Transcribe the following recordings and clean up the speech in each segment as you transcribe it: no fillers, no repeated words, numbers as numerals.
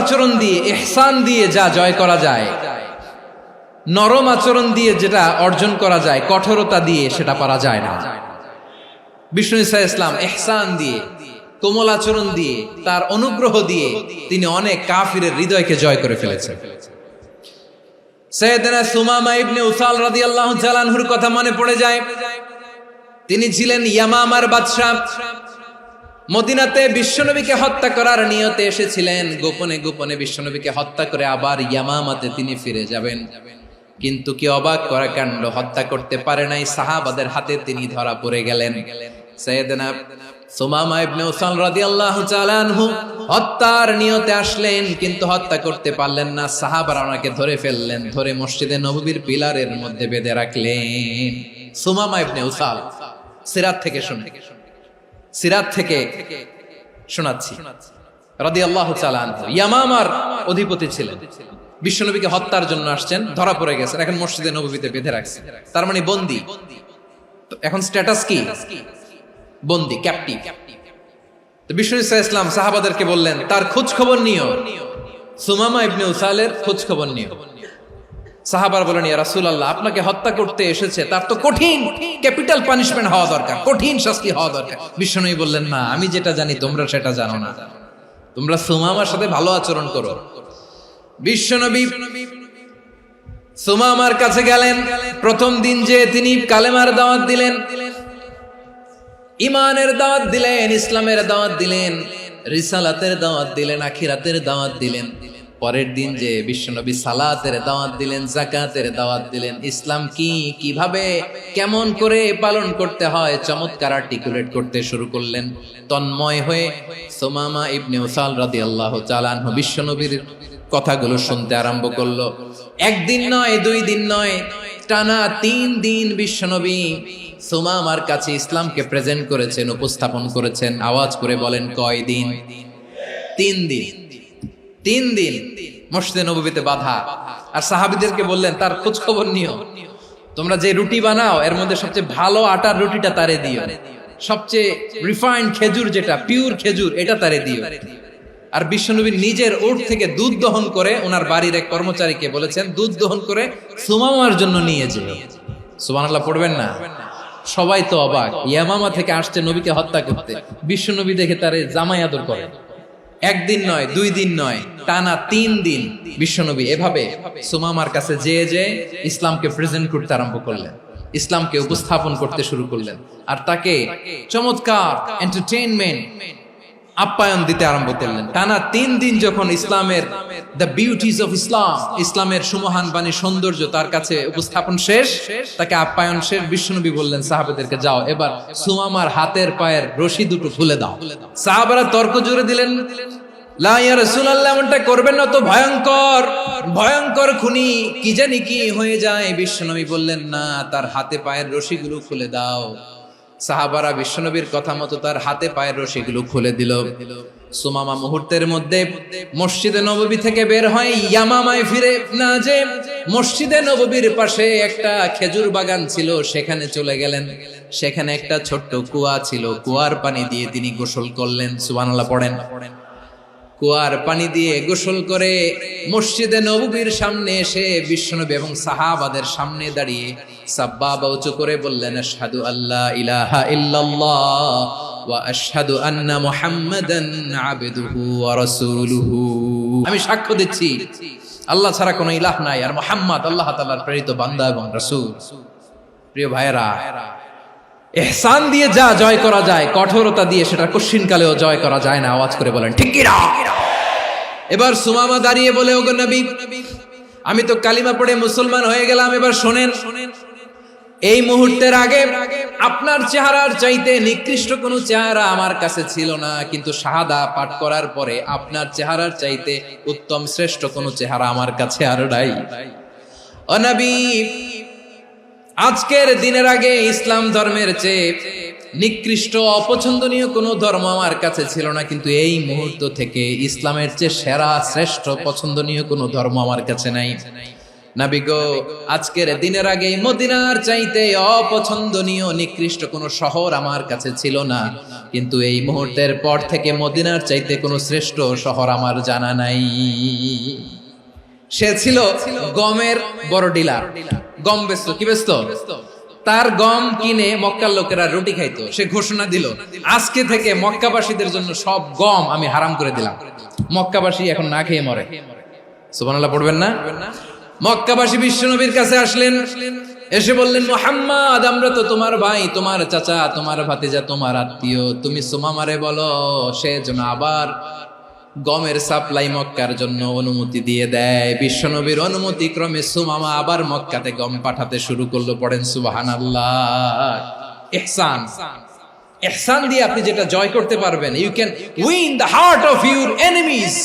আচরণ দিয়ে, ইহসান দিয়ে যা জয় করা যায়, নরম আচরণ দিয়ে যেটা অর্জন করা যায়, কঠোরতা দিয়ে সেটা পারা যায় না। বিষ্ণু ঈসা ইসলাম ইহসান দিয়ে, কোমল আচরণ দিয়ে, তার অনুগ্রহ দিয়ে তিনি অনেক কাফিরের হৃদয়কে জয় করে ফেলেছেন। সাইয়েদনা সুমামা ইবনে উসাল রাদিয়াল্লাহু তাআলা আনহুর কথা মনে পড়ে যায়। তিনি ছিলেন ইয়ামামার বাদশা। মদিনাতে বিশ্বনবীকে হত্যা করার নিয়তে এসেছিলেন। গোপনে গোপনে বিশ্বনবীকে হত্যা করে আবার ইয়ামামাতে তিনি ফিরে যাবেন। কিন্তু কি অবাক করা কাণ্ড, হত্যা করতে পারে নাই, সাহাবাদের হাতে তিনি ধরা পড়ে গেলেন। সাইয়েদনা সুমামা ইবনে উসাল রাদিয়াল্লাহু তাআলা আনহু হত্যার নিয়তে আসলেন, কিন্তু হত্যা করতে পারলেন না। সাহাবারা ওনাকে ধরে ফেললেন, ধরে মসজিদে নববীর পিলারের মধ্যে বেঁধে রাখলেন। সুমামা ইবনে উসাল, সিরাত থেকে শোনাচ্ছি, রাদিয়াল্লাহু তাআলা আনহু ইয়ামামার অধিপতি ছিলেন। বিশ্বনবীকে হত্যার জন্য আসছেন, ধরা পড়ে গেছেন, এখন মসজিদে নববীতে বেঁধে রাখছে, তার মানে বন্দী। এখন স্ট্যাটাস কি? বন্দী, ক্যাপটিভ। তো বিষ্ণু ঈসা ইসলাম সাহাবাদেরকে বললেন, তার খোঁজ খবর নিও, সুমামা ইবনে উসালের খোঁজ খবর নিও। সাহাবার বলেন, ইয়া রাসূলুল্লাহ, আপনাকে হত্যা করতে এসেছে, তার তো কঠিন ক্যাপিটাল পানিশমেন্ট হওয়া দরকার, কঠিন শাস্তি হওয়া দরকার। বিশ্বনবী বললেন, না, আমি যেটা জানি তোমরা সেটা জানো না, তোমরা সুমামার সাথে ভালো আচরণ করো। বিশ্বনবী সুমামার কাছে গেলেন। প্রথম দিন যে তিনি কালেমার দাওয়াত দিলেন, ইমানের দাওয়াত দিলেন, ইসলামের দাওয়াত দিলেন, রিসালাতের দাওয়াত দিলেন, আখিরাতের দাওয়াত দিলেন। পরের দিন যে বিশ্বনবী সালাতের দাওয়াত দিলেন, যাকাতের দাওয়াত দিলেন, ইসলাম কি, কিভাবে, কেমন করে পালন করতে হয় চমৎকার আর্টিকুলেট করতে শুরু করলেন। তন্ময় হয়ে সুমামা ইবনে উসাল রাদিয়াল্লাহু তাআলা আনহু বিশ্বনবীর কথাগুলো শুনতে আরম্ভ করলো। একদিন নয়, 2 দিন নয়, টানা 3 দিন বিশ্বনবী সুমামার কাছে ইসলামকে প্রেজেন্ট করেছেন, উপস্থাপন করেছেন। আওয়াজ করে বলেন, কয় দিন? 3 দিন। 3 দিন মসজিদে নববীতে বাধা। আর সাহাবীদেরকে বললেন, তার খোঁজ খবর নিও, তোমরা যে রুটি বানাও এর মধ্যে সবচেয়ে ভালো আটার রুটিটা তারে দিও, সবচেয়ে রিফাইন্ড খেজুর, যেটা পিওর খেজুর, এটা তারে দিও। আর বিশ্বনবী নিজের উট থেকে দুধ দহন করে ওনার বাড়ির এক কর্মচারীকে বলেছেন, দুধ দহন করে সুমামার জন্য নিয়ে যেও। সুবহানাল্লাহ পড়বেন না? সবাই তো অবাক, ইয়ামামা থেকে আসছে নবীকে হত্যা করতে, বিশ্বনবী দেখে তারে জামাই আদর করে। 1 দিন নয়, 2 দিন নয়, টানা 3 দিন বিশ্বনবী এভাবে সুমামার কাছে যে ইসলামকে প্রেজেন্ট করতে আরম্ভ করলেন, ইসলামকে উপস্থাপন করতে শুরু করলেন। আর তাকে চমৎকার এন্টারটেইনমেন্ট, আপ্যায়ন দিতে আরম্ভ করলেন। টানা 3 দিন যখন ইসলামের দ্য বিউটিজ অফ ইসলাম, ইসলামের সুমহান বাণী, সৌন্দর্য তার কাছে উপস্থাপন শেষ, তাকে আপ্যায়ন শেষ, বিশ্বনবী বললেন সাহাবাদেরকে, যাও এবার সুমামার হাতের পায়ের রশি দুটো খুলে দাও। সাহাবারা তর্ক জুড়ে দিলেন, লা ইয়া রাসূলুল্লাহ, এমনটা করবেন না, তো ভয়ঙ্কর ভয়ঙ্কর খুনি, কি জানি কি হয়ে যায়। বিশ্বনবী বললেন, না, তার হাতে পায়ের রশিগুলো খুলে দাও। সাহাবারা বিশ্বনবীর কথা মতো তার হাতে পায়ের রশিগুলো খুলে দিল। সুমামা মুহূর্তের মধ্যে মসজিদে নববী থেকে বের হয়, ইয়ামামায় ফিরে না যে মসজিদে নববীর পাশে একটা খেজুর বাগান ছিল, সেখানে চলে গেলেন। সেখানে একটা ছোট্ট কুয়া ছিল, কুয়ার পানি দিয়ে তিনি গোসল করলেন। সুবহানাল্লাহ পড়েন। কুয়ার পানি দিয়ে গোসল করে মসজিদে নববীর সামনে এসে বিশ্বনবী এবং সাহাবাদের সামনে দাঁড়িয়ে সাব্বাবা উঁচু করে বললেন, আশহাদু আল্লা ইলাহা ইল্লাল্লাহ ওয়া আশহাদু আন্না মুহাম্মাদান আবদুহু ওয়া রাসূলুহু। আমি সাক্ষ্য দিচ্ছি আল্লাহ ছাড়া কোনো ইলাহ নাই, আর মুহাম্মদ আল্লাহ তাআলার প্রেরিত বান্দা এবং রাসূল। প্রিয় ভাইয়েরা, ইহসান দিয়ে যা জয় করা যায়, কঠোরতা দিয়ে সেটা কঠিনকালেও জয় করা যায় না। আওয়াজ করে বলেন, ঠিক কি না? এবার সুমামা দাঁড়িয়ে বলে, ওগো নবী, আমি তো কালিমা পড়ে মুসলমান হয়ে গেলাম, এবার শোনেন, এই মুহূর্তের আগে আপনার চেহারার চাইতে নিকৃষ্ট কোনো চেহারা আমার কাছে ছিল না, কিন্তু শাহাদা পাঠ করার পরে আপনার চেহারার চাইতে উত্তম শ্রেষ্ঠ কোনো চেহারা আমার কাছে আর নাই। ও নবী, আজকের দিনের আগে ইসলাম ধর্মের চেয়ে নিকৃষ্ট অপছন্দনীয় কোনো ধর্ম আমার কাছে ছিল না, কিন্তু এই মুহূর্ত থেকে ইসলামের চেয়ে সেরা শ্রেষ্ঠ পছন্দনীয় কোনো ধর্ম আমার কাছে নাই। নবী গো, আজকের দিনের আগে মদিনার চাইতে অপছন্দনীয় নিকৃষ্ট কোন শহর আমার কাছে ছিল না, কিন্তু এই মুহূর্তের পর থেকে মদিনার চাইতে কোনো শ্রেষ্ঠ শহর আমার জানা নাই। সে ছিল গমের বড় ডিলার, গম বেচতো। কি বেচতো? তার গম কিনে মক্কার লোকেরা রুটি খাইতো। সে ঘোষণা দিল, আজকে থেকে মক্কাবাসীদের জন্য সব গম আমি হারাম করে দিলাম, মক্কাবাসী এখন না খেয়ে মরে। সুবহানাল্লাহ পড়বেন না? মক্কাবাসী বিশ্বনবীর কাছে আসলেন, এসে বললেন, মুহাম্মদ, আমরা তো তোমার ভাই, তোমার চাচা, তোমার ভাতিজা, তোমার আত্মীয়, তুমি সুমামারে বলো সে যেন আবার গমের সাপ্লাই মক্কার জন্য অনুমতি দিয়ে দেয়। বিশ্বনবীর অনুমতি ক্রমে সুমামা আবার মক্কাতে গম পাঠাতে শুরু করলো। পড়েন সুবহানাল্লাহ। ইহসান, ইহসান দিয়ে আপনি যেটা জয় করতে পারবেন, you can win the heart of your enemies.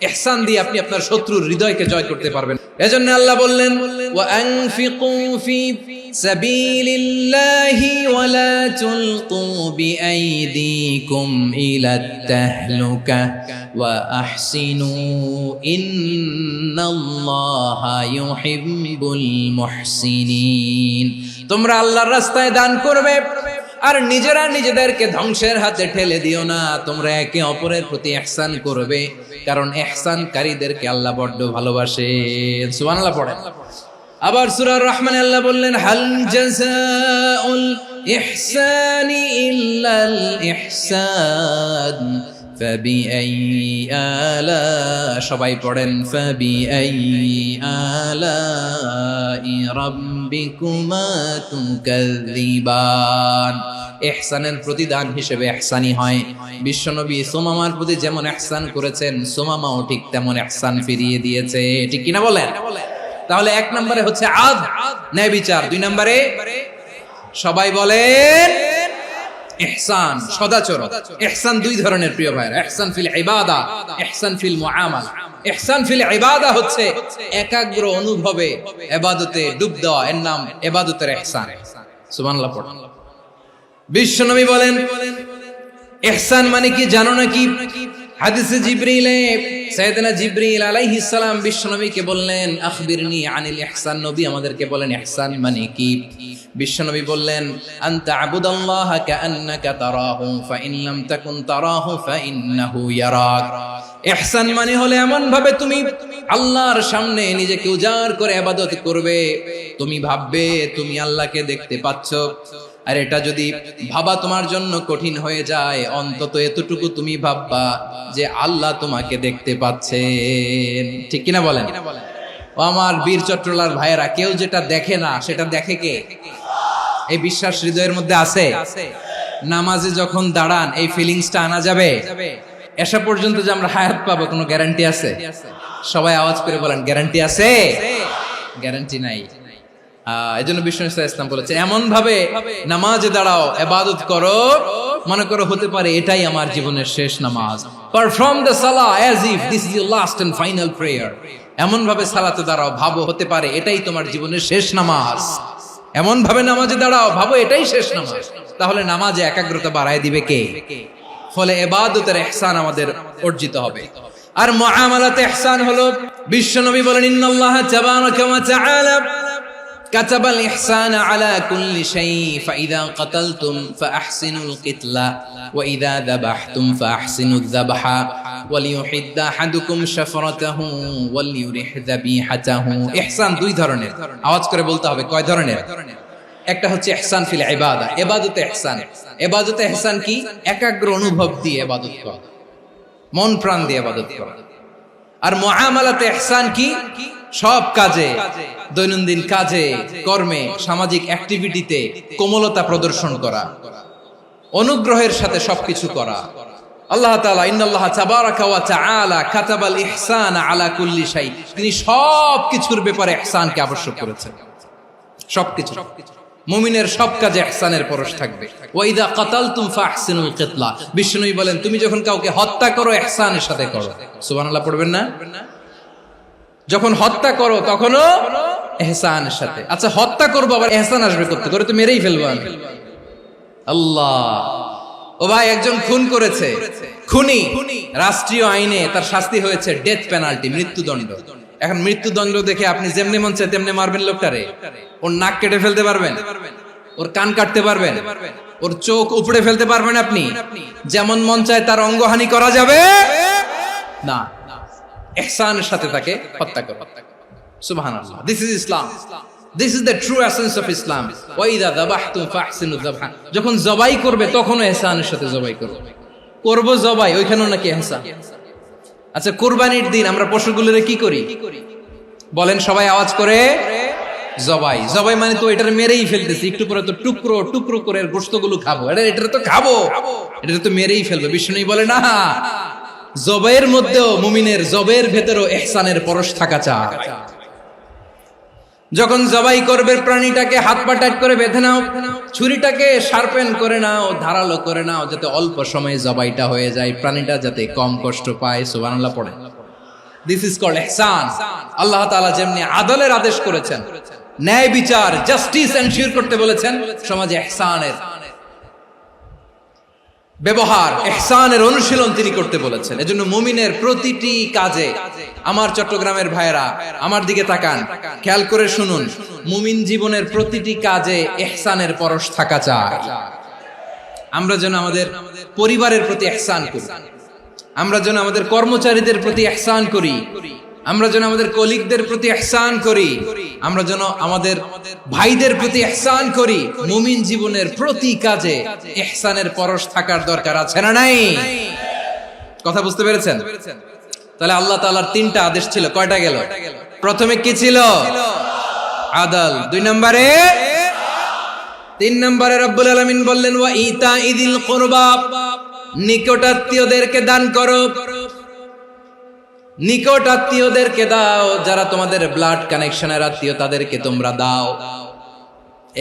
ইহসান দিয়ে আপনি আপনার শত্রুর হৃদয়কে জয় করতে পারবেন। এজন্য আল্লাহ বললেন, ওয়া আনফিকু ফি সাবিলিল্লাহি ওয়া লা তুলকু বিআইদিকুম ইলাত তাহলুকা ওয়া আহসিনু ইন্নাল্লাহা ইউহিব্বুল মুহসিনিন। তোমরা আল্লাহর রাস্তায় দান করবে আর নিজেরা নিজেদেরকে ধ্বংসের হাতে ঠেলে দিও না। তোমরা একে অপরের প্রতি ইহসান করবে, কারণ ইহসানকারীদেরকে আল্লাহ বড্ড ভালোবাসেন। সুবহানাল্লাহ পড়েন। আবার সূরা রহমানে আল্লাহ বললেন, হাল জাযাউল ইহসানি ইল্লাল ইহসান ফাবিআইয়ি আলা, সবাই পড়েন, ফাবিআইয়ি আলাই রাব্বিকুমা তুকাযযিবান। ইহসানের প্রতিদান হিসেবে ইহসানি হয়। বিশ্বনবী সুমামার প্রতি যেমন ইহসান করেছেন, সুমামাও ঠিক তেমন ইহসান ফিরিয়ে দিয়েছে। ঠিক কিনা বলেন? তাহলে এক নম্বরে হচ্ছে আদ, ন্যায় বিচার। দুই নম্বরে সবাই বলেন ইহসান, সদাচরণ। ইহসান দুই ধরনের প্রিয় ভাইরা, ইহসান ফিল ইবাদা, ইহসান ফিল মুআমালা। ইহসান ফিল ইবাদা হচ্ছে একাগ্র অনুভবে ইবাদতে ডুব দেওয়া, এর নাম ইবাদতের ইহসান। সুবহানাল্লাহ পড়ুন। বিশ্বনবী বলেন, ইহসান মানে কি জানো নাকি? হাদিসে জিবরিলে সাইয়েদনা জিবরিল আলাইহিস সালাম বিশ্বনবীকে বললেন, আখবিরনি আনিল ইহসান। নবী আমাদেরকে বলেন ইহসান মানে কি? বিশ্বনবী বললেন, আনতা আবুদাল্লাহা কাআন্নাকা তারাহু ফাইন লাম তাকুন তারাহু ফাইন্নাহু ইয়ারাক। ইহসান মানে হলো এমন ভাবে তুমি আল্লাহর সামনে নিজেকে উজাড় করে ইবাদত করবে, তুমি ভাববে তুমি আল্লাহকে দেখতে পাচ্ছ। আর এটা যদি ভাবা তোমার জন্য কঠিন হয়ে যায়, অন্তত এতটুকু তুমি ভাববা যে আল্লাহ তোমাকে দেখতে পাচ্ছেন। ঠিক কিনা বলেন? ও আমার বীর চট্টলার ভাইয়েরা, কেউ যেটা দেখে না সেটা দেখে কে? এই বিশ্বাস হৃদয়ের মধ্যে আছে? নামাজে যখন দাঁড়ান এই ফিলিংসটা আনা যাবে? এসা পর্যন্ত যে আমরা হায়াত পাবো কোনো গ্যারান্টি আছে? সবাই আওয়াজ করে বলেন, গ্যারান্টি আছে? গ্যারান্টি নাই। এই জন্য বিষ্ণু ইসলাম বলেছে, এমন ভাবে নামাজে দাঁড়াও, ইবাদত করো, মনে করো হতে পারে এটাই আমার জীবনের শেষ নামাজ। Perform the salah as if this is your last and final prayer. এমন ভাবে সালাতে দাঁড়াও, ভাবো হতে পারে এটাই তোমার জীবনের শেষ নামাজ। এমন ভাবে নামাজে দাঁড়াও, ভাবো এটাই শেষ নামাজ। তাহলে নামাজে একাগ্রতা বাড়ায় দিবে কে? ফলে ইবাদতের ইহসান আমাদের অর্জিত হবে। আর মুআমালাতে ইহসান হলো, বিশ্বনবী বলেন, ইন্নাল্লাহা তাবারাকা ওয়া তাআলা كتب الإحسان على كل شيء فإذا قتلتم فأحسنوا القتلة وإذا ذبحتم فأحسنوا الذبح وليحد أحدكم شفرته وليرح ذبيحته। ইহসান দুই ধরনের, আওয়াজ করে বলতে হবে কয় ধরনের? একটা হচ্ছে ইহসান ফিল ইবাদা, ইবাদতে ইহসান। ইবাদতে ইহসান কি? একাগ্র অনুভব দিয়ে ইবাদত করা, মন প্রাণ দিয়ে ইবাদত করা। আর মুআমালাতে ইহসান কি? সব কাজে, দৈনন্দিন কাজে, কর্মে, সামাজিক অ্যাক্টিভিটিতে কোমলতা প্রদর্শন করা, অনুগ্রহের সাথে সবকিছু করা। আল্লাহ তাআলা, ইন্নাল্লাহা তাবারাকা ওয়া তাআলা কাতাবাল ইহসান আলা কুল্লি শাই, তিনি সবকিছুর ব্যাপারে ইহসানকে আবশ্যক করেছেন। সবকিছু, মুমিনের সব কাজে ইহসানের পরশ থাকবে। ওয়া ইযা কাতালতুম ফাহসিনুল কিতলা, বিষ্ণুই বলেন তুমি যখন কাউকে হত্যা করো ইহসানের সাথে করো। সুবহানাল্লাহ পড়বেন না? যখন হত্যা করো তখনও ইহসানের সাথে। আচ্ছা, হত্যা করবো আবার ইহসান আসবে করতে করে, তো মেরেই ফেলবো আমি। আল্লাহ, ও ভাই, একজন খুন করেছে, খুনি, রাষ্ট্রীয় আইনে তার শাস্তি হয়েছে ডেথ পেনাল্টি, মৃত্যুদণ্ড। এখন মৃত্যুদণ্ড দেখে আপনি যেমনি মন চায় তেমনি মারবেন লোকটারে? ওর নাক কেটে ফেলতে পারবেন? ওর কান কাটতে পারবেন? ওর চোখ উপড়ে ফেলতে পারবেন আপনি? যেমন মন চায় তার অঙ্গহানি করা যাবে না। ইহসানের সাথে তাকে হত্যা করো। সুবহানাল্লাহ। This is Islam. This is the true essence of Islam. ওয়া ইযা যাবাহতুম ফাহসিনু যাবহা। যখন জবাই করবে তখনও ইহসানের সাথে জবাই করো। করব জবাই, ওইখানেও নাকি ইহসান। আচ্ছা, কুরবানির দিন আমরা পশুগুলোরে কি করি বলেন সবাই আওয়াজ করে? জবাই। জবাই মানে তো এটার মেরেই ফেলতেছি, একটু পরে তো টুকরো টুকরো করে গোশতগুলো খাবো, এটা তো খাবো, এটা তো মেরেই ফেলবো। বিষ্ণু বলে না, জবাইয়ের মধ্যেও মুমিনের জবের ভেতরেও ইহসানের পরশ থাকা চাই। যখন জবাই করবে প্রাণীটাকে হাত পা টাইট করে বেঁধে নাও, ছুরিটাকে শার্পেন করে নাও, ধারালো করে নাও, যাতে অল্প সময়ে জবাইটা হয়ে যায়, প্রাণীটা যাতে কম কষ্ট পায়। সুবহানাল্লাহ পড়ে। দিস ইজ কল্ড ইহসান। আল্লাহ তাআলা যেমনি আদলের আদেশ করেছেন, ন্যায় বিচার, জাস্টিস এনশিওর করতে বলেছেন, সমাজে ইহসানের ব্যবহার, ইহসানের অনুশীলন তিনি করতে বলেছেন। এজন্য মুমিনের প্রতিটি কাজে, আমার চট্টগ্রামের ভাইরা আমার দিকে তাকান, খেয়াল করে শুনুন, মুমিন জীবনের প্রতিটি কাজে ইহসানের পরশ থাকা চাই। আমরা যেন আমাদের পরিবারের প্রতি ইহসান করি, আমরা যেন আমাদের কর্মচারীদের প্রতি ইহসান করি, আমরা যেন আমাদের কলিগদের প্রতি ইহসান করি, আমরা যেন আমাদের ভাইদের প্রতি ইহসান করি। মুমিন জীবনের প্রতি কাজে ইহসানের পরশ থাকার দরকার আছে না নাই? কথা বুঝতে পেরেছেন? তাহলে আল্লাহ তাআলার তিনটা আদেশ ছিল, কয়টা গেল? প্রথমে কি ছিল? আদল। 2 নম্বরে, 3 নম্বরে রব্বুল আলামিন বললেন ওয়া ইতাইদিল কুরবা, নিকটাত্মীয়দেরকে দান করো। নিকট আত্মীয়দেরকে দাও, যারা তোমাদের ব্লাড কানেকশনের আত্মীয় তাদেরকে তোমরা দাও।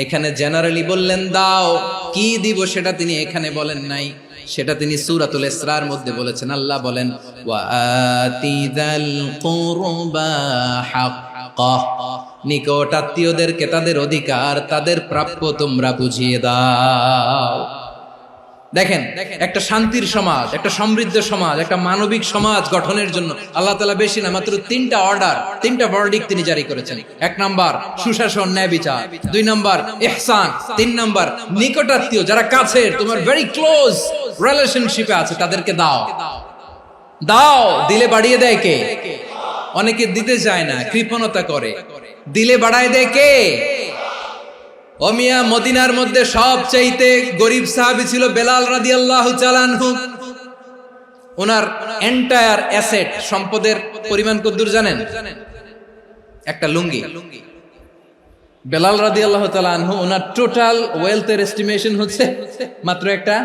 এখানে জেনারেলি বললেন দাও, কি দিব সেটা তিনি এখানে বলেন নাই, সেটা তিনি সূরাতুল ইসরার মধ্যে বলেছেন। আল্লাহ বলেন ওয়া আতিযাল কুরবা হাক্কাহ, নিকট আত্মীয়দেরকে তাদের অধিকার, তাদের প্রাপ্য তোমরা বুঝিয়ে দাও। দেখেন, একটা শান্তির সমাজ, একটা সমৃদ্ধ সমাজ, একটা মানবিক সমাজ গঠনের জন্য আল্লাহ তাআলা বেশি না, মাত্র 3টা অর্ডার, 3টা ভার্ডিক্ট তিনি জারি করেছেন। 1 নাম্বার সুশাসন, ন্যায় বিচার। 2 নাম্বার ইহসান। 3 নাম্বার নিকটাত্মীয়, যারা কাছের, তোমার ভেরি ক্লোজ রিলেশনশিপে আছে, তাদেরকে দাও। দাও, দিলে বাড়িয়ে দেয় কে? অনেকে দিতে চায় না, কৃপণতা করে। দিলে বাড়ায় দেয় কে? ও মিয়া, মদিনার মধ্যে সবচাইতে গরিব সাহাবী ছিল বেলাল রাদিয়াল্লাহু তাআলা আনহু। ওনার এন্টায়ার অ্যাসেট, সম্পদের পরিমাণ কতদূর জানেন? একটা লুঙ্গি। বেলাল রাদিয়াল্লাহু তাআলা আনহু, ওনার টোটাল ওয়েলথের এস্টিমেশন হচ্ছে মাত্র একটা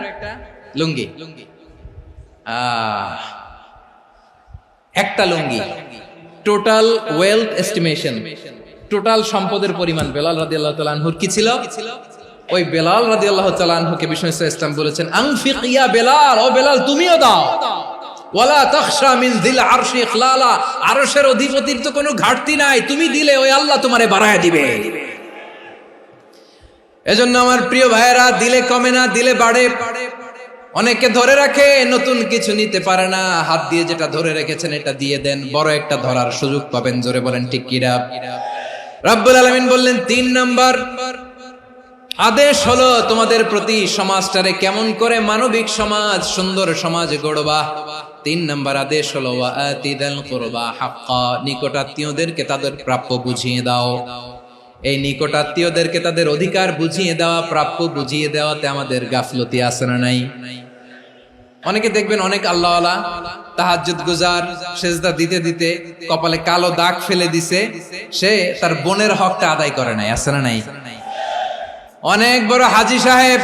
লুঙ্গি। একটা লুঙ্গি, টোটাল ওয়েলথ এস্টিমেশন, টোটাল সম্পদের পরিমাণ বেলাল রাদিয়াল্লাহু তাআলা আনহুর কি ছিল? ওই বেলাল রাদিয়াল্লাহু তাআলা আনহুকে বিষ্ণু ইসলাম বলেছেন আনফিক ইয়া বেলাল, ও বেলাল তুমিও দাও। ওয়ালা তাখশা মিন যিল আরশি ইখলালা, আরশের অধিপতির তো কোনো ঘাটতি নাই, তুমি দিলে ওই আল্লাহ তোমারে বাড়ায় দিবে। এজন্য আমার প্রিয় ভাইয়েরা, দিলে কমে না, দিলে বাড়ে। অনেকে ধরে রাখে, নতুন কিছু নিতে পারে না, হাত দিয়ে যেটা ধরে রেখেছেন এটা দিয়ে দেন, বড় একটা ধরার সুযোগ পাবেন। জোরে বলেন ঠিক কিনা? রব্বুল আলামিন বললেন 3 নাম্বার আদেশ হলো তোমাদের প্রতি সমাজটারে কেমন করে মানবিক সমাজ, সুন্দর সমাজ গড়বা। 3 নাম্বার আদেশ হলো ওয়া আতিদাল কুরবা হাক্কা, নিকটাত্মীয়দেরকে তাদের প্রাপ্য বুঝিয়ে দাও। এই নিকটাত্মীয়দেরকে তাদের অধিকার বুঝিয়ে দেওয়া, প্রাপ্য বুঝিয়ে দেওয়াতে আমাদের গাফলতি আছে না নাই? অনেকে দেখবেন অনেক আল্লাহওয়ালা, তাহাজ্জুদ গুজার, সেজদা দিতে দিতে কপালে কালো দাগ ফেলে দিছে, সে তার বোনের হকটা আদায় করে নাই। আছে না নাই? অনেক বড় হাজী সাহেব,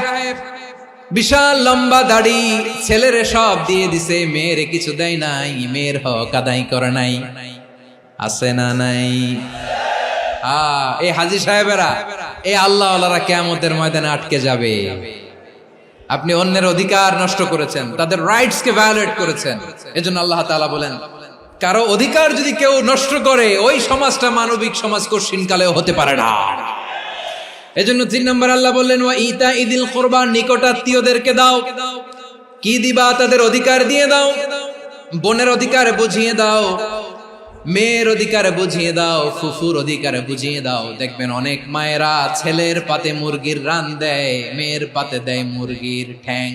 বিশাল লম্বা দাড়ি, ছেলেরে সব দিয়ে দিছে, মেয়েরে কিছু দেয় নাই, মেয়ের হক আদায় করে নাই। আছে না নাই? এই হাজী সাহেবেরা, এই আল্লাহওয়ালারা কিয়ামতের ময়দানে আটকে যাবে। আপনি অন্যের অধিকার নষ্ট করেছেন, তাদের রাইটস কে ভায়োলেট করেছেন। এজন্য আল্লাহ তাআলা বলেন, কারো অধিকার যদি কেউ নষ্ট করে, ওই সমাজটা মানবিক সমাজ কঠিনকালেও হতে পারে না। এজন্য 3 নম্বর আল্লাহ বললেন ওয়া ইতাইদিল কুরবা, নিকটাত্মীয়দেরকে দাও। কি দিবা? তাদের অধিকার দিয়ে দাও, বোনের অধিকার বুঝিয়ে দাও। মেয়ের অধিকার বুঝিয়ে দাও, ফুফুর অধিকার বুঝিয়ে দাও। দেখবেন অনেক মায়েরা ছেলের পাতে মুরগির রান দেয়, মেয়ের পাতে দেয় মুরগির ঠ্যাং।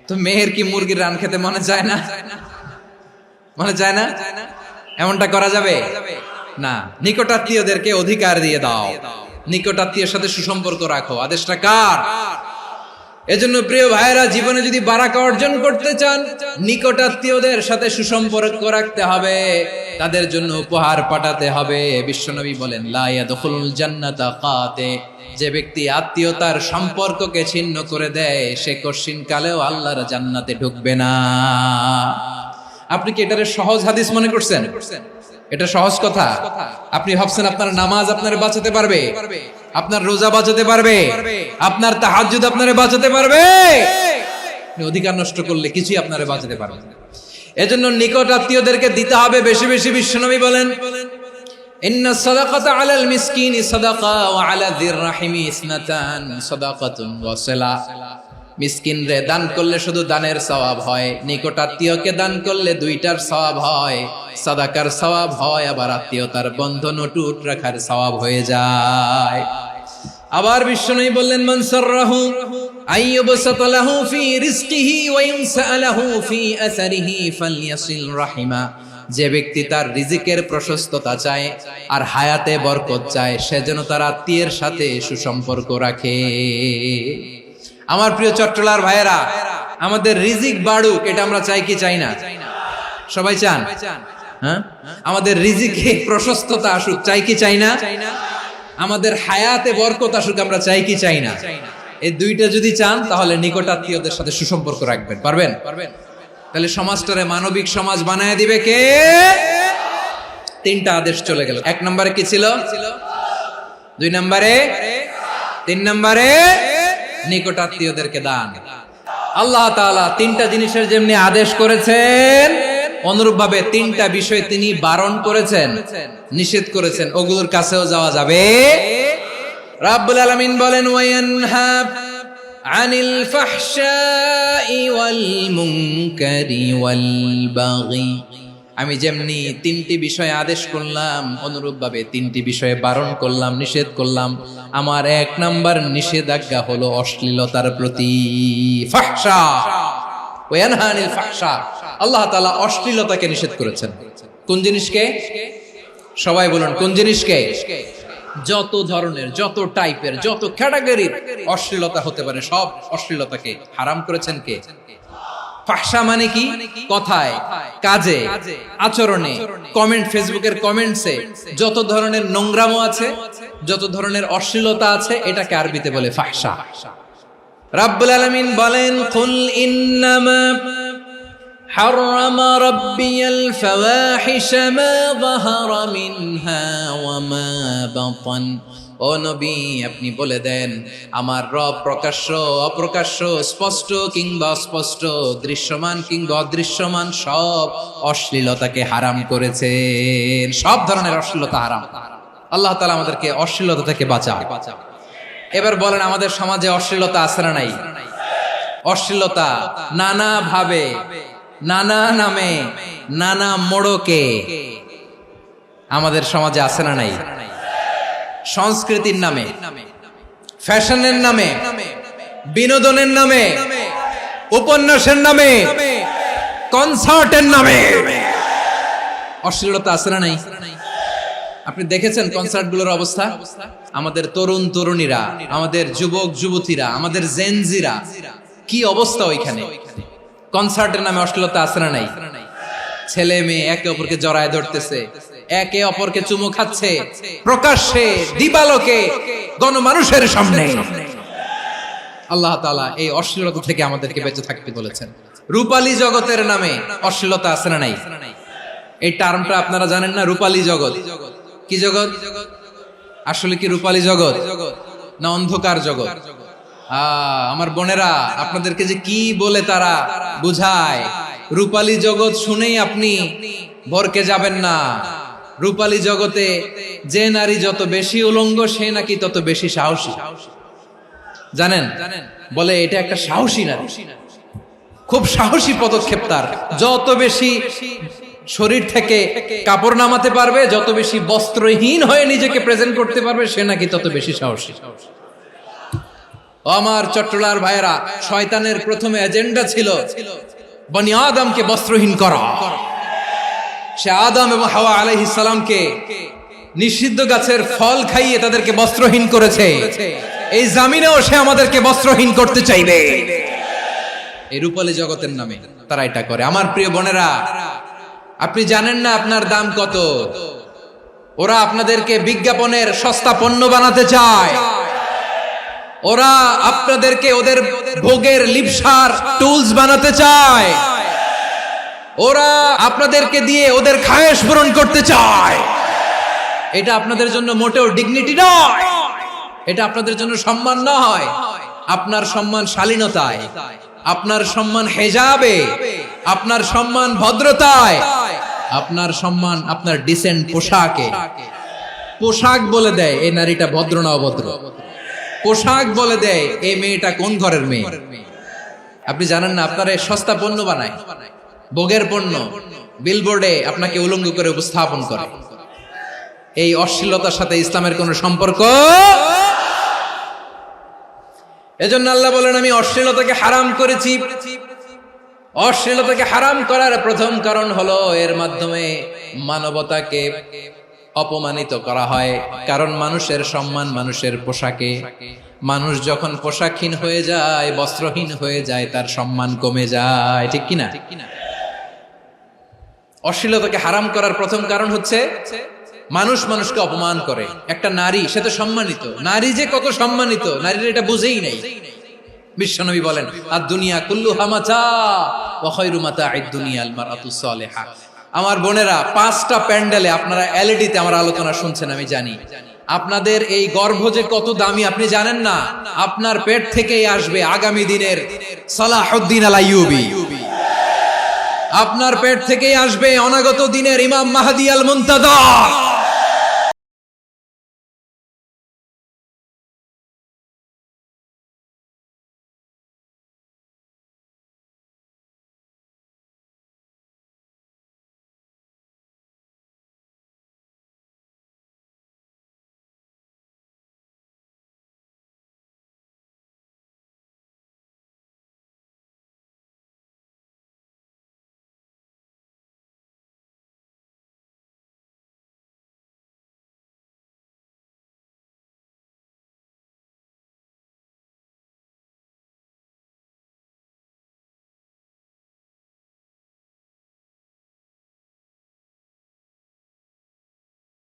তো মেয়ের কি মুরগির রান খেতে মনে চায় না? মনে চায় না? এমনটা করা যাবে না। নিকটাত্মীয়দেরকে অধিকার দিয়ে দাও, নিকটাত্মীয়ের সাথে সুসম্পর্ক রাখো। আদেশটা কার? এজন্য প্রিয় ভাইরা, জীবনে যদি বারাকা অর্জন করতে চান, নিকটাত্মীয়দের সাথে সুসম্পর্ক রাখতে হবে, তাদের জন্য উপহার পাঠাতে হবে। বিশ্বনবী বলেন, লা ইয়াদখুলুল জান্নাতা কাতে, যে ব্যক্তি আত্মীয়তার সম্পর্ককে ছিন্ন করে দেয়, সে কশিন কালেও আল্লাহর জান্নাতে ঢুকবে না। আপনি কি এটারে সহজ হাদিস মনে করছেন? এটা সহজ কথা? আপনি ভাবছেন আপনার নামাজ আপনারে বাঁচাতে পারবে, আপনার রোজা বাঁচাতে পারবে, আপনার তাহাজ্জুদ আপনারে বাঁচাতে পারবে? অধিকার নষ্ট করলে কিছুই আপনারে বাঁচাতে পারবে না। এজন্য নিকট আত্মীয়দেরকে দিতে হবে বেশি বেশি। বিশ্বনবী বলেন, ইন্না সাদাকাতা আলাল মিসকিনি সাদাকা ওয়া আলা যির রাহিমি ইসনাতান সাদাকাতুন ওয়া সিলা। মিসকিন রে দান করলে শুধু দানের সওয়াব হয়, নিকট আত্মীয়কে দান করলে দুইটার সওয়াব হয়। সাদাকার সওয়াব হয়, আবার আত্মীয়তার বন্ধন অটুট রাখার সওয়াব হয়ে যায়। আবার বিশ্বনবী বললেন, মান সাররাহু আইয়ুবসাতা লাহু ফি রিজকিহি ওয়া ইউনসা লাহু ফি আসারিহি ফালইয়াসিল রাহিমা। যে ব্যক্তি তার রিজিকের প্রশস্ততা চায় আর হায়াতে বরকত চায়, সে যেন তার আত্মীয়ের সাথে সুসম্পর্ক রাখে। আমার প্রিয় চট্টলার ভাইয়েরা, আমাদের রিজিক বাড়ুক, এটা আমরা চাই কি চাই না? সবাই চান? হ্যাঁ, আমাদের রিজিকে প্রশস্ততা আসুক, চাই কি চাই না? আমাদের হায়াতে বরকত আসুক, আমরা চাই কি চাই না? এই দুইটা যদি চান, তাহলে নিকট আত্মীয়দের সাথে সুসম্পর্ক রাখবেন। পারবেন? তাহলে সমাজটারে মানবিক সমাজ বানায় দিবে কে? তিনটা আদেশ চলে গেল। 1 নম্বরে কি ছিল? 2 নম্বরে, 3 নম্বরে নিকট আত্মীয়দেরকে দান। আল্লাহ তাআলা তিনটা জিনিসের যেমনি আদেশ করেছেন, অনুরূপ ভাবে তিনটা বিষয় তিনি বারণ করেছেন, নিষেধ করেছেন। ওগুলোর কাছেও যাওয়া যাবে। রাব্বুল আলামিন বলেন, ওয়ায়ানহা আনিল ফাহশাই ওয়াল মুনকারি ওয়াল বাগি। আমি যেমনি তিনটি বিষয়ে আদেশ করলাম, অনুরূপ ভাবে তিনটি বিষয়ে বারণ করলাম, নিষেধ করলাম। আমার 1 নাম্বার নিষেধাজ্ঞা হলো অশ্লীলতার প্রতি। ফাহশা, ওয়ায়ানহা আনিল ফাহশা, আল্লাহ তাআলা অশ্লীলতাকে নিষেধ করেছেন। কোন জিনিসকে? সবাই বলুন, কোন জিনিসকে? যত ধরনের, যত টাইপের, যত ক্যাটাগরির অশ্লীলতা হতে পারে, সব অশ্লীলতাকে হারাম করেছেন কে? ফাহশা মানে কি? কথায়, কাজে, আচরণে, কমেন্ট, ফেসবুকের কমেন্টসে যত ধরনের নোংরামো আছে, যত ধরনের অশ্লীলতা আছে, এটাকে আরবিতে বলে ফাহশা। রাব্বুল আলামিন বলেন, কুল ইন্নামা হারামা রাব্বিয়াল ফাওয়াহিশা মা যাহারা মিনহা ওয়া মা বাতান। ও নবী, আপনি বলে দেন, আমার রব প্রকাশ্য, অপ্রকাশ্য, স্পষ্ট কিংবা অস্পষ্ট, দৃশ্যমান কিংবা অদৃশ্যমান সব অশ্লীলতাকে হারাম করেছেন। সব ধরনের অশ্লীলতা হারাম। আল্লাহ তাআলা আমাদেরকে অশ্লীলতা থেকে বাঁচান। এবার বলেন, আমাদের সমাজে অশ্লীলতা আছে না নাই? অশ্লীলতা নানা ভাবে, নানা নামে, নানা মোড়কে আমাদের সমাজে আছে না নাই? সংস্কৃতির নামে, ফ্যাশনের নামে, বিনোদনের নামে, উপন্যাসের নামে, কনসার্টের নামে অশ্লীলতা আছে না নাই? আপনি দেখেছেন কনসার্টগুলোর অবস্থা? আমাদের তরুণ তরুণীরা, আমাদের যুবক যুবতীরা, আমাদের জেনজিরা, কি অবস্থা ওইখানে? কনসার্টের নামে অশ্লীলতা আছে না নাই? ছেলে মেয়ে একে অপরকে জড়ায় ধরতেছে, একে অপরকে চুমু খাচ্ছে, প্রকাশ্যে, দিবালোকে, গণমানুষের সামনে। আল্লাহ তাআলা এই অশ্লীলতা থেকে আমাদেরকে বেঁচে থাকতে বলেছেন। রূপালী জগতের নামে অশ্লীলতা আছে না নাই? এই টার্মটা আপনারা জানেন না? রূপালী জগৎ কি জগৎ? আসলে কি রূপালী জগৎ না অন্ধকার জগৎ? আমার বোনেরা, আপনাদেরকে যে কি বলে তারা বুঝায়, রূপালী জগৎ শুনেই আপনি ভরকে যাবেন না। রূপালী জগতে যে নারী যত বেশি উলঙ্গ, সে নাকি তত বেশি সাহসী। জানেন? বলে এটা একটা সাহসী নারী, খুব সাহসী পদক্ষেপ তার। যত বেশি শরীর থেকে কাপড় নামাতে পারবে, যত বেশি বস্ত্রহীন হয়ে নিজেকে প্রেজেন্ট করতে পারবে, সে নাকি তত বেশি সাহসী। আমার চট্টলার ভাইয়েরা, শয়তানের প্রথমে এজেন্ডা ছিল বনি আদমকে বস্ত্রহীন করা। সে আদম এবং হাওয়া আলাইহিস সালামকে নিষিদ্ধ গাছের ফল খাইয়ে তাদেরকে বস্ত্রহীন করেছে। এই জামিনেও সে আমাদেরকে বস্ত্রহীন করতে চাইবে। এই রূপালী জগতের নামে তারা এটা করে। আমার প্রিয় বোনেরা, আপনি জানেন না আপনার দাম কত। ওরা আপনাদেরকে বিজ্ঞাপনের সস্তা পণ্য বানাতে চায়। ওরা আপনাদেরকে ওদের ভোগের লিপসার টুলস বানাতে চায়। ওরা আপনাদেরকে দিয়ে ওদের খায়েশ পূরণ করতে চায়। এটা আপনাদের জন্য মোটেও ডিগনিটি নয়, এটা আপনাদের জন্য সম্মান নয়। আপনার সম্মান শালীনতায়, আপনার সম্মান হেজাবে, আপনার সম্মান ভদ্রতায়, আপনার সম্মান আপনার ডিসেন্ট পোশাকে। পোশাক বলে দেয় এই নারীটা ভদ্র না অভদ্র। পোশাক বলে দেয় এই মেয়েটা কোন ঘরের মেয়ে। আপনি জানেন না, আপনারা সস্তা পণ্য বানায়, ভোগের পণ্য, বিলবোর্ডে আপনাকে উলঙ্গ করে উপস্থাপন করে। এই অশ্লীলতার সাথে ইসলামের কোনো সম্পর্ক। এজন্য আল্লাহ বলেন, আমি অশ্লীলতাকে হারাম করেছি। অশ্লীলতাকে হারাম করার প্রথম কারণ হলো এর মাধ্যমে মানবতাকে অপমানিত করা হয়। কারণ মানুষের সম্মান মানুষের পোশাকে। মানুষ যখন পোশাকহীন হয়ে যায়, বস্ত্রহীন হয়ে যায়, তার সম্মান কমে যায়। ঠিক কিনা? অশ্লীলতাকে হারাম করার প্রথম কারণ হচ্ছে মানুষ মানুষকে অপমান করে। একটা নারী, সে তো সম্মানিত। নারী যে কত সম্মানিত, নারীরা এটা বুঝেই নাই। বিশ্বনবী বলেন, আর দুনিয়া কুল্লুহা মাতা ওয়া খায়রু মাতা'আদ দুনিয়া আল মারআতুস সালিহা। আমার বোনেরা, 5টা প্যান্ডেলে আপনারা এলইডিতে আমার আলোচনা শুনছেন, আমি জানি। আপনাদের এই গর্ভ যে কত দামি আপনি জানেন না। আপনার পেট থেকেই আসবে আগামী দিনের সালাহুদ্দিন আল আইয়ুবী। আপনার পেট থেকেই আসবে অনাগত দিনের ইমাম মাহদী আল মুনতাযর।